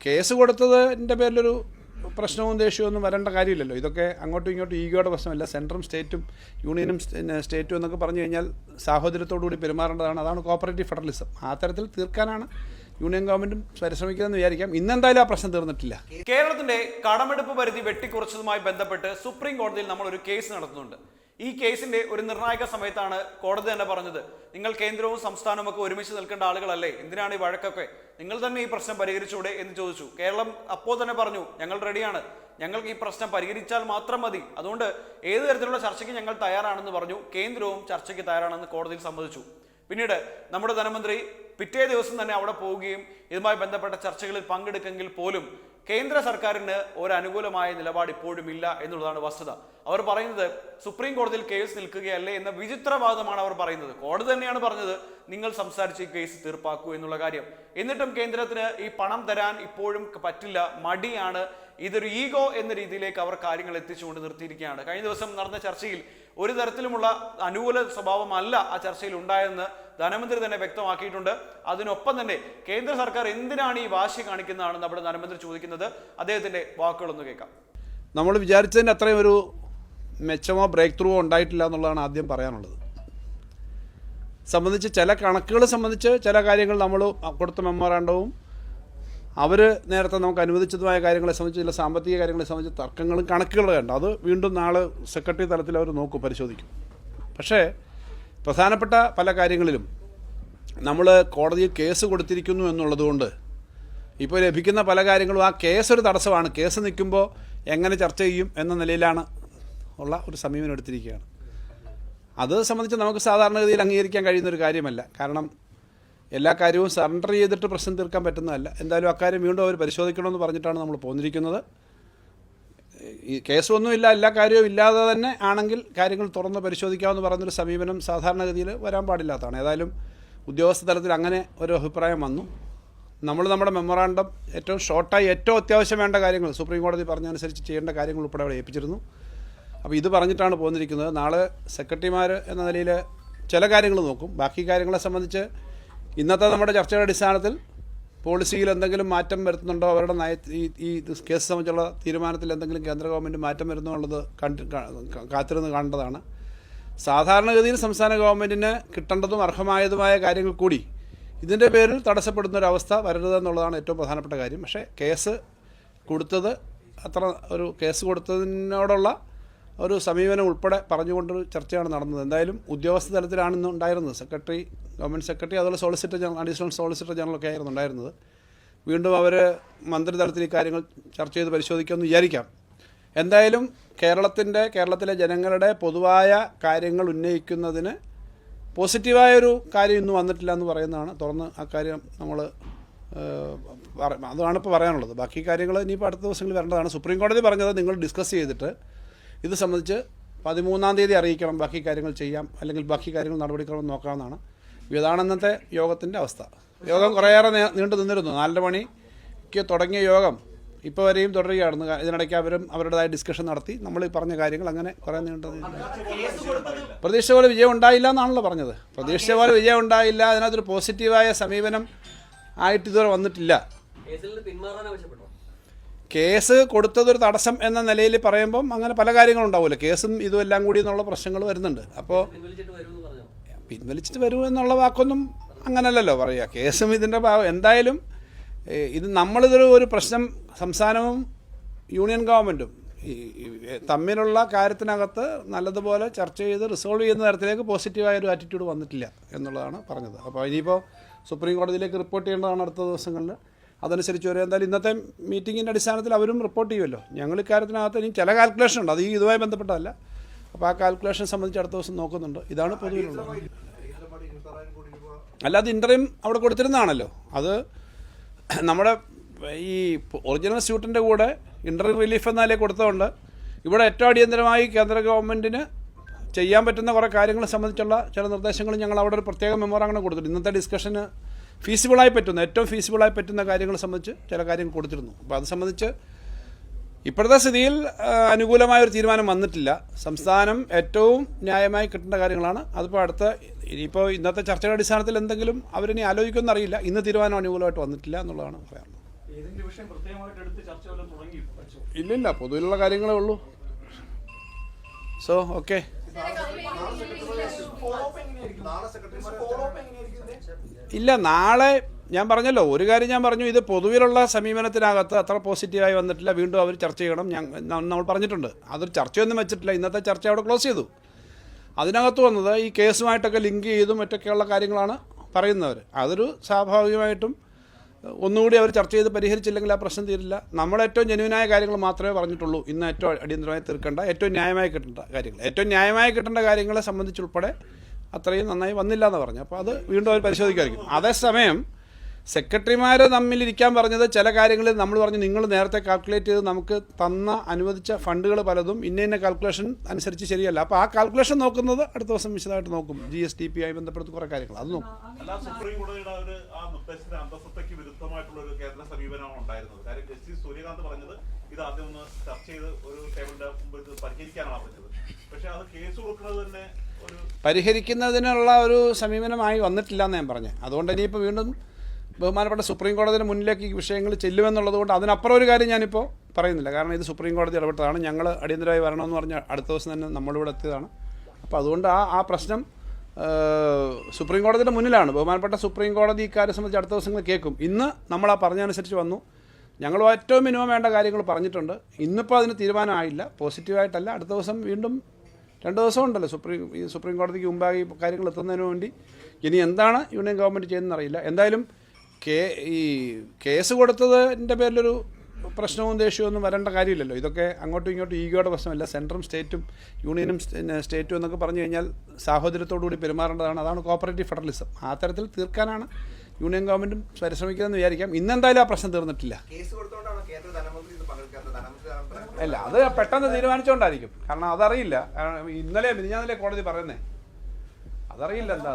Case കൊടുത്തതിൻ്റെ പേരിലൊരു പ്രശ്നവും ദേഷ്യമൊന്നും വരേണ്ട കാര്യമില്ലല്ലോ. ഇതൊക്കെ അങ്ങോട്ടും ഇങ്ങോട്ടും ഈഗോയുടെ പ്രശ്നമല്ല. സെൻട്രലും സ്റ്റേറ്റും യൂണിയനും സ്റ്റേറ്റും എന്നൊക്കെ പറഞ്ഞു കഴിഞ്ഞാൽ സാഹോദര്യത്തോടുകൂടി പെരുമാറേണ്ടതാണ്. അതാണ് കോപ്പറേറ്റീവ് ഫെഡറലിസം. ആ തരത്തിൽ തീർക്കാനാണ് യൂണിയൻ ഗവൺമെൻറ്റും പരിശ്രമിക്കുന്നതെന്ന് വിചാരിക്കാം. ഇന്നെന്തായാലും ആ പ്രശ്നം തീർന്നിട്ടില്ല. കേരളത്തിന്റെ കടമെടുപ്പ് പരിധി വെട്ടിക്കുറച്ചതുമായി ബന്ധപ്പെട്ട് സുപ്രീം കോടതിയിൽ നമ്മൾ ഒരു കേസ് നടത്തുന്നുണ്ട്. ഈ കേസിന്റെ ഒരു നിർണായക സമയത്താണ് കോടതി തന്നെ പറഞ്ഞത്, നിങ്ങൾ കേന്ദ്രവും സംസ്ഥാനവും ഒക്കെ ഒരുമിച്ച് നിൽക്കേണ്ട ആളുകളല്ലേ, എന്തിനാണ് ഈ വഴക്കൊക്കെ, നിങ്ങൾ തന്നെ ഈ പ്രശ്നം പരിഹരിച്ചൂടെ എന്ന് ചോദിച്ചു. കേരളം അപ്പോൾ തന്നെ പറഞ്ഞു, ഞങ്ങൾ റെഡിയാണ്, ഞങ്ങൾക്ക് ഈ പ്രശ്നം പരിഹരിച്ചാൽ മാത്രം മതി, അതുകൊണ്ട് ഏത് തരത്തിലുള്ള ചർച്ചയ്ക്ക് ഞങ്ങൾ തയ്യാറാണെന്ന് പറഞ്ഞു. കേന്ദ്രവും ചർച്ചയ്ക്ക് തയ്യാറാണെന്ന് കോടതിയിൽ സമ്മതിച്ചു. പിന്നീട് നമ്മുടെ ധനമന്ത്രി പിറ്റേ ദിവസം തന്നെ അവിടെ പോവുകയും ഇതുമായി ബന്ധപ്പെട്ട ചർച്ചകളിൽ പങ്കെടുക്കെങ്കിൽ പോലും കേന്ദ്ര സർക്കാരിന് ഒരു അനുകൂലമായ നിലപാട് ഇപ്പോഴും ഇല്ല എന്നുള്ളതാണ് വസ്തുത. അവർ പറയുന്നത് സുപ്രീം കോടതിയിൽ കേസ് നിൽക്കുകയല്ലേ എന്ന വിചിത്രവാദമാണ് അവർ പറയുന്നത്. കോടതി തന്നെയാണ് പറഞ്ഞത് നിങ്ങൾ സംസാരിച്ച് ഈ കേസ് തീർപ്പാക്കൂ എന്നുള്ള കാര്യം. എന്നിട്ടും കേന്ദ്രത്തിന് ഈ പണം തരാൻ ഇപ്പോഴും പറ്റില്ല, മടിയാണ്. ഇതൊരു ഈഗോ എന്ന രീതിയിലേക്ക് അവർ കാര്യങ്ങൾ എത്തിച്ചുകൊണ്ട് നിർത്തിയിരിക്കുകയാണ്. കഴിഞ്ഞ ദിവസം നടന്ന ചർച്ചയിൽ ഒരു തരത്തിലുമുള്ള അനുകൂല സ്വഭാവമല്ല ആ ചർച്ചയിൽ ഉണ്ടായെന്ന് ധനമന്ത്രി തന്നെ വ്യക്തമാക്കിയിട്ടുണ്ട്. അതിനൊപ്പം തന്നെ കേന്ദ്ര സർക്കാർ എന്തിനാണ് ഈ വാശി കാണിക്കുന്നതാണ് നമ്മുടെ ധനമന്ത്രി ചോദിക്കുന്നത്. അദ്ദേഹത്തിന്റെ വാക്കുകളൊന്ന് കേൾക്കാം. നമ്മൾ വിചാരിച്ചതിൻ്റെ അത്രയും ഒരു മെച്ചമോ ബ്രേക്ക് ത്രൂവോ ഉണ്ടായിട്ടില്ല എന്നുള്ളതാണ് ആദ്യം പറയാനുള്ളത്. സംബന്ധിച്ച് ചില കണക്കുകൾ സംബന്ധിച്ച് ചില കാര്യങ്ങൾ നമ്മൾ കൊടുത്ത മെമ്മോറാണ്ടവും അവർ നേരത്തെ നമുക്ക് അനുവദിച്ചതുമായ കാര്യങ്ങളെ സംബന്ധിച്ച് ചില സാമ്പത്തിക കാര്യങ്ങളെ സംബന്ധിച്ച് തർക്കങ്ങളും കണക്കുകളും കണ്ടു. അത് വീണ്ടും നാളെ സെക്രട്ടറി തലത്തിൽ അവർ നോക്കും, പരിശോധിക്കും. പക്ഷേ പ്രധാനപ്പെട്ട പല കാര്യങ്ങളിലും നമ്മൾ കോടതിയിൽ കേസ് കൊടുത്തിരിക്കുന്നു എന്നുള്ളതുകൊണ്ട് ഇപ്പോൾ ലഭിക്കുന്ന പല കാര്യങ്ങളും ആ കേസൊരു തടസ്സമാണ്. കേസ് നിൽക്കുമ്പോൾ എങ്ങനെ ചർച്ച ചെയ്യും എന്ന നിലയിലാണ് ഉള്ള ഒരു സമീപനം എടുത്തിരിക്കുകയാണ്. അത് സംബന്ധിച്ച് നമുക്ക് സാധാരണഗതിയിൽ അംഗീകരിക്കാൻ കഴിയുന്നൊരു കാര്യമല്ല. കാരണം എല്ലാ കാര്യവും സറണ്ടർ ചെയ്തിട്ട് പ്രശ്നം തീർക്കാൻ പറ്റുന്നതല്ല. എന്തായാലും അക്കാര്യം വീണ്ടും അവർ പരിശോധിക്കണമെന്ന് പറഞ്ഞിട്ടാണ് നമ്മൾ പോന്നിരിക്കുന്നത്. ഈ കേസൊന്നുമില്ല, എല്ലാ കാര്യവും ഇല്ലാതെ തന്നെ ആണെങ്കിൽ കാര്യങ്ങൾ തുറന്ന് പരിശോധിക്കാമെന്ന് പറയുന്നൊരു സമീപനം സാധാരണഗതിയിൽ വരാൻ പാടില്ലാത്തതാണ്. ഏതായാലും ഉദ്യോഗസ്ഥ തലത്തിൽ അങ്ങനെ ഒരു അഭിപ്രായം വന്നു. നമ്മൾ നമ്മുടെ മെമ്മോറാണ്ടം ഏറ്റവും ഷോർട്ടായി ഏറ്റവും അത്യാവശ്യം വേണ്ട കാര്യങ്ങൾ സുപ്രീം കോടതി പറഞ്ഞനുസരിച്ച് ചെയ്യേണ്ട കാര്യങ്ങൾ ഉൾപ്പെടെ അവിടെ ഏൽപ്പിച്ചിരുന്നു. അപ്പോൾ ഇത് പറഞ്ഞിട്ടാണ് പോന്നിരിക്കുന്നത്. നാളെ സെക്രട്ടറിമാർ എന്ന നിലയിൽ ചില കാര്യങ്ങൾ നോക്കും. ബാക്കി കാര്യങ്ങളെ സംബന്ധിച്ച് ഇന്നത്തെ നമ്മുടെ ചർച്ചയുടെ അടിസ്ഥാനത്തിൽ പോളിസിയിൽ എന്തെങ്കിലും മാറ്റം വരുത്തുന്നുണ്ടോ, അവരുടെ ഈ കേസ് സംബന്ധിച്ചുള്ള തീരുമാനത്തിൽ എന്തെങ്കിലും കേന്ദ്ര ഗവൺമെൻറ് മാറ്റം വരുന്നോ ഉള്ളത് കാത്തിരുന്ന് കാണേണ്ടതാണ്. സാധാരണഗതിയിൽ സംസ്ഥാന ഗവൺമെൻറ്റിന് കിട്ടേണ്ടതും അർഹമായതുമായ കാര്യങ്ങൾ കൂടി ഇതിൻ്റെ പേരിൽ തടസ്സപ്പെടുന്നൊരവസ്ഥ വരരുതെന്നുള്ളതാണ് ഏറ്റവും പ്രധാനപ്പെട്ട കാര്യം. പക്ഷേ കേസ് കൊടുത്തത് കേസ് കൊടുത്തതിനോടുള്ള ഒരു സമീപനം ഉൾപ്പെടെ പറഞ്ഞുകൊണ്ടൊരു ചർച്ചയാണ് നടന്നത്. എന്തായാലും ഉദ്യോഗസ്ഥ തലത്തിലാണ് ഇന്ന് ഉണ്ടായിരുന്നത്. സെക്രട്ടറി, ഗവൺമെൻറ് സെക്രട്ടറി, അതുപോലെ സോളിസിറ്റർ ജനറൽ, അഡീഷണൽ സോളിസിറ്റർ ജനറലൊക്കെ ആയിരുന്നു ഉണ്ടായിരുന്നത്. വീണ്ടും അവർ മന്ത്രിതലത്തിൽ ഈ കാര്യങ്ങൾ ചർച്ച ചെയ്ത് പരിശോധിക്കുമെന്ന് വിചാരിക്കാം. എന്തായാലും കേരളത്തിലെ ജനങ്ങളുടെ പൊതുവായ കാര്യങ്ങൾ ഉന്നയിക്കുന്നതിന് പോസിറ്റീവായൊരു കാര്യം ഇന്ന് വന്നിട്ടില്ല എന്ന് പറയുന്നതാണ്. തുറന്ന് ആ കാര്യം നമ്മൾ അതാണ് ഇപ്പോൾ പറയാനുള്ളത്. ബാക്കി കാര്യങ്ങൾ ഇനിയിപ്പോൾ അടുത്ത ദിവസങ്ങളിൽ വരേണ്ടതാണ്. സുപ്രീം കോടതി പറഞ്ഞത് നിങ്ങൾ ഡിസ്കസ് ചെയ്തിട്ട് ഇത് സംബന്ധിച്ച് 13-ാം തീയതി അറിയിക്കണം, ബാക്കി കാര്യങ്ങൾ ചെയ്യാം, അല്ലെങ്കിൽ ബാക്കി കാര്യങ്ങൾ നടപടിക്രമം നോക്കാമെന്നാണ്. ഇതാണ് ഇന്നത്തെ യോഗത്തിൻ്റെ അവസ്ഥ. യോഗം കുറേയേറെ നീണ്ടു നിന്നിരുന്നു. 4 മണിക്ക് തുടങ്ങിയ യോഗം ഇപ്പോൾ വരെയും തുടരുകയായിരുന്നു. ഇതിനിടയ്ക്ക് അവരുടേതായ ഡിസ്കഷൻ നടത്തി. നമ്മൾ ഈ പറഞ്ഞ കാര്യങ്ങൾ അങ്ങനെ കുറേ പ്രതീക്ഷ പോലെ വിജയം ഉണ്ടായില്ല എന്നാണല്ലോ പറഞ്ഞത്. പ്രതീക്ഷ പോലെ വിജയം ഉണ്ടായില്ല. അതിനകത്തൊരു പോസിറ്റീവായ സമീപനം ആയിട്ട് ഇതുവരെ വന്നിട്ടില്ല. കേസ് കൊടുത്തതൊരു തടസ്സം എന്ന നിലയിൽ പറയുമ്പം അങ്ങനെ പല കാര്യങ്ങളുണ്ടാവുമല്ലോ. കേസും ഇതും എല്ലാം കൂടി എന്നുള്ള പ്രശ്നങ്ങൾ വരുന്നുണ്ട്. അപ്പോൾ പിൻവലിച്ചിട്ട് വരൂ എന്നുള്ള വാക്കൊന്നും അങ്ങനല്ലല്ലോ പറയുക. കേസും ഇതിൻ്റെ എന്തായാലും ഇത് നമ്മളിതൊരു പ്രശ്നം സംസ്ഥാനവും യൂണിയൻ ഗവൺമെൻറ്റും തമ്മിലുള്ള കാര്യത്തിനകത്ത് നല്ലതുപോലെ ചർച്ച ചെയ്ത് റിസോൾവ് ചെയ്യുന്ന തരത്തിലേക്ക് പോസിറ്റീവായൊരു ആറ്റിറ്റ്യൂഡ് വന്നിട്ടില്ല എന്നുള്ളതാണ് പറഞ്ഞത്. അപ്പോൾ ഇനിയിപ്പോൾ സുപ്രീം കോടതിയിലേക്ക് റിപ്പോർട്ട് ചെയ്യേണ്ടതാണ് അടുത്ത ദിവസങ്ങളിൽ. അതനുസരിച്ച് വരെ എന്തായാലും ഇന്നത്തെ മീറ്റിങ്ങിൻ്റെ അടിസ്ഥാനത്തിൽ അവരും റിപ്പോർട്ട് ചെയ്യുമല്ലോ. ഞങ്ങൾ ഇക്കാര്യത്തിനകത്ത് ഇനി ചില കാൽക്കുലേഷൻ ഉണ്ട്, അത് ഇതുമായി ബന്ധപ്പെട്ടതല്ല. അപ്പോൾ ആ കാൽക്കുലേഷൻ സംബന്ധിച്ച് അടുത്ത ദിവസം നോക്കുന്നുണ്ട്. ഇതാണ് പൊതുവിലുള്ളത്. അല്ലാതെ ഇൻ്റർവ്യൂ അവിടെ കൊടുത്തിരുന്നതാണല്ലോ. അത് നമ്മുടെ ഈ ഒറിജിനൽ സ്യൂട്ടിൻ്റെ കൂടെ ഇൻ്റർവ്യൂ റിലീഫ് എന്നാലേ കൊടുത്തതുകൊണ്ട് ഇവിടെ ഏറ്റവും അടിയന്തരമായി കേന്ദ്ര ഗവൺമെൻറ്റിന് ചെയ്യാൻ പറ്റുന്ന കുറേ കാര്യങ്ങളെ സംബന്ധിച്ചുള്ള ചില നിർദ്ദേശങ്ങൾ ഞങ്ങൾ അവിടെ ഒരു പ്രത്യേക മെമ്മോറാണ്ടം കൊടുത്തിട്ടുണ്ട്. ഇന്നത്തെ ഡിസ്കഷന് ഏറ്റവും ഫീസിബിളായി പറ്റുന്ന കാര്യങ്ങളെ സംബന്ധിച്ച് ചില കാര്യങ്ങൾ കൊടുത്തിരുന്നു. അപ്പോൾ അത് സംബന്ധിച്ച് ഇപ്പോഴത്തെ സ്ഥിതിയിൽ അനുകൂലമായൊരു തീരുമാനം വന്നിട്ടില്ല. സംസ്ഥാനം ഏറ്റവും ന്യായമായി കിട്ടേണ്ട കാര്യങ്ങളാണ്. അതിപ്പോൾ ഇനിയിപ്പോൾ ഇന്നത്തെ ചർച്ചയുടെ അടിസ്ഥാനത്തിൽ എന്തെങ്കിലും അവരിനി ആലോചിക്കുമെന്ന് അറിയില്ല. ഇന്ന് തീരുമാനം അനുകൂലമായിട്ട് വന്നിട്ടില്ല എന്നുള്ളതാണ് പറയാനുള്ളത്. ഇല്ലില്ല, പൊതുവിലുള്ള കാര്യങ്ങളേ ഉള്ളൂ. സോ ഓക്കെ, ഇല്ല നാളെ ഞാൻ പറഞ്ഞല്ലോ, ഒരു കാര്യം ഞാൻ പറഞ്ഞു, ഇത് പൊതുവിലുള്ള സമീപനത്തിനകത്ത് അത്ര പോസിറ്റീവായി വന്നിട്ടില്ല, വീണ്ടും അവർ ചർച്ച ചെയ്യണം നമ്മൾ പറഞ്ഞിട്ടുണ്ട്. അതൊരു ചർച്ചയൊന്നും വെച്ചിട്ടില്ല, ഇന്നത്തെ ചർച്ച അവിടെ ക്ലോസ് ചെയ്തു. അതിനകത്ത് വന്നത് ഈ കേസുമായിട്ടൊക്കെ ലിങ്ക് ചെയ്തും മറ്റൊക്കെയുള്ള കാര്യങ്ങളാണ് പറയുന്നവർ. അതൊരു സ്വാഭാവികമായിട്ടും ഒന്നുകൂടി അവർ ചർച്ച ചെയ്ത് പരിഹരിച്ചില്ലെങ്കിൽ ആ പ്രശ്നം തീരില്ല. നമ്മൾ ഏറ്റവും ജെന്യുവിനായ കാര്യങ്ങൾ മാത്രമേ പറഞ്ഞിട്ടുള്ളൂ. ഇന്ന് ഏറ്റവും അടിയന്തരമായി തീർക്കേണ്ട, ഏറ്റവും ന്യായമായി കിട്ടേണ്ട കാര്യങ്ങൾ, ഏറ്റവും ന്യായമായി കിട്ടേണ്ട കാര്യങ്ങളെ സംബന്ധിച്ചുൾപ്പെടെ അത്രയും നന്നായി വന്നില്ല എന്ന് പറഞ്ഞു. അപ്പോൾ അത് വീണ്ടും അവർ പരിശോധിക്കുമായിരിക്കും. അതേസമയം സെക്രട്ടറിമാർ തമ്മിലിരിക്കാൻ പറഞ്ഞത് ചില കാര്യങ്ങളിൽ നമ്മൾ പറഞ്ഞു, നിങ്ങൾ നേരത്തെ കാൽക്കുലേറ്റ് ചെയ്ത് നമുക്ക് അനുവദിച്ച ഫണ്ടുകൾ പലതും ഇന്ന കാൽക്കുലേഷൻ അനുസരിച്ച് ശരിയല്ല. അപ്പോൾ ആ കാൽക്കുലേഷൻ നോക്കുന്നത് അടുത്ത ദിവസം വിശദമായിട്ട് നോക്കും. GSTP ആയി ബന്ധപ്പെടുത്തി കുറേ കാര്യങ്ങൾ അത് നോക്കും. സുപ്രീം കോടതിയുടെ ആ നിർദ്ദേശത്തിന് അന്തസത്തയ്ക്ക് വിരുദ്ധമായിട്ടുള്ള ഒരു കേന്ദ്ര സമീപനമാണ് ഉണ്ടായിരുന്നത്. കാര്യം ജസ്റ്റിസ് സൂര്യകാന്ത് പറഞ്ഞത് ഇത് ആദ്യം ഒന്ന് ചർച്ച ചെയ്ത് ഒരു ടേബിളിന്റെ മുമ്പിൽ പരിഹരിക്കാനാണ് പറഞ്ഞത്. പക്ഷെ അത് കേസ് കൊടുക്കുന്നത് തന്നെ ഒരു പരിഹരിക്കുന്നതിനുള്ള ഒരു സമീപനമായി വന്നിട്ടില്ല എന്ന് ഞാൻ പറഞ്ഞു. അതുകൊണ്ട് ഇനിയിപ്പോൾ വീണ്ടും ബഹുമാനപ്പെട്ട സുപ്രീം കോടതിയുടെ മുന്നിലേക്ക് ഈ വിഷയങ്ങൾ ചെല്ലുമെന്നുള്ളത് കൊണ്ട് അതിനപ്പുറം ഒരു കാര്യം ഞാനിപ്പോൾ പറയുന്നില്ല. കാരണം ഇത് സുപ്രീം കോടതി ഇടപെട്ടതാണ്. ഞങ്ങൾ അടിയന്തരമായി വരണമെന്ന് പറഞ്ഞാൽ അടുത്ത ദിവസം തന്നെ നമ്മളിവിടെ എത്തിയതാണ്. അപ്പോൾ അതുകൊണ്ട് ആ പ്രശ്നം സുപ്രീം കോടതിയുടെ മുന്നിലാണ്. ബഹുമാനപ്പെട്ട സുപ്രീം കോടതി ഇക്കാര്യം സംബന്ധിച്ച് അടുത്ത ദിവസങ്ങൾ കേൾക്കും. ഇന്ന് നമ്മൾ ആ പറഞ്ഞതനുസരിച്ച് വന്നു. ഞങ്ങൾ ഏറ്റവും മിനിമം വേണ്ട കാര്യങ്ങൾ പറഞ്ഞിട്ടുണ്ട്. ഇന്നിപ്പോൾ അതിന് തീരുമാനമായില്ല, പോസിറ്റീവായിട്ടല്ല. അടുത്ത ദിവസം വീണ്ടും 2 ദിവസം ഉണ്ടല്ലോ സുപ്രീം കോടതിക്ക് മുമ്പായി ഈ കാര്യങ്ങൾ എത്തുന്നതിന് വേണ്ടി. ഇനി എന്താണ് യൂണിയൻ ഗവൺമെൻറ് ചെയ്യുന്നതെന്ന് അറിയില്ല. എന്തായാലും ഈ കേസ് കൊടുത്തതിൻ്റെ പേരിലൊരു പ്രശ്നവും ദേഷ്യമൊന്നും വരേണ്ട കാര്യമില്ലല്ലോ. ഇതൊക്കെ അങ്ങോട്ടും ഇങ്ങോട്ടും ഈഗോയുടെ പ്രശ്നമല്ല. സെൻട്രലും സ്റ്റേറ്റും യൂണിയനും സ്റ്റേറ്റും എന്നൊക്കെ പറഞ്ഞു കഴിഞ്ഞാൽ സാഹോദര്യത്തോടുകൂടി പെരുമാറേണ്ടതാണ്. അതാണ് കോപ്പറേറ്റീവ് ഫെഡറലിസം. ആ തരത്തിൽ തീർക്കാനാണ് യൂണിയൻ ഗവൺമെൻറ്റും പരിശ്രമിക്കുന്നതെന്ന് വിചാരിക്കാം. ഇന്നെന്തായാലും ആ പ്രശ്നം തീർന്നിട്ടില്ല. അല്ല, അത് പെട്ടെന്ന് തീരുമാനിച്ചുകൊണ്ടായിരിക്കും. കാരണം അതറിയില്ല. മിനിഞ്ഞാന്നിലെ കോടതി പറയുന്നേ, അതറിയില്ല എന്താ.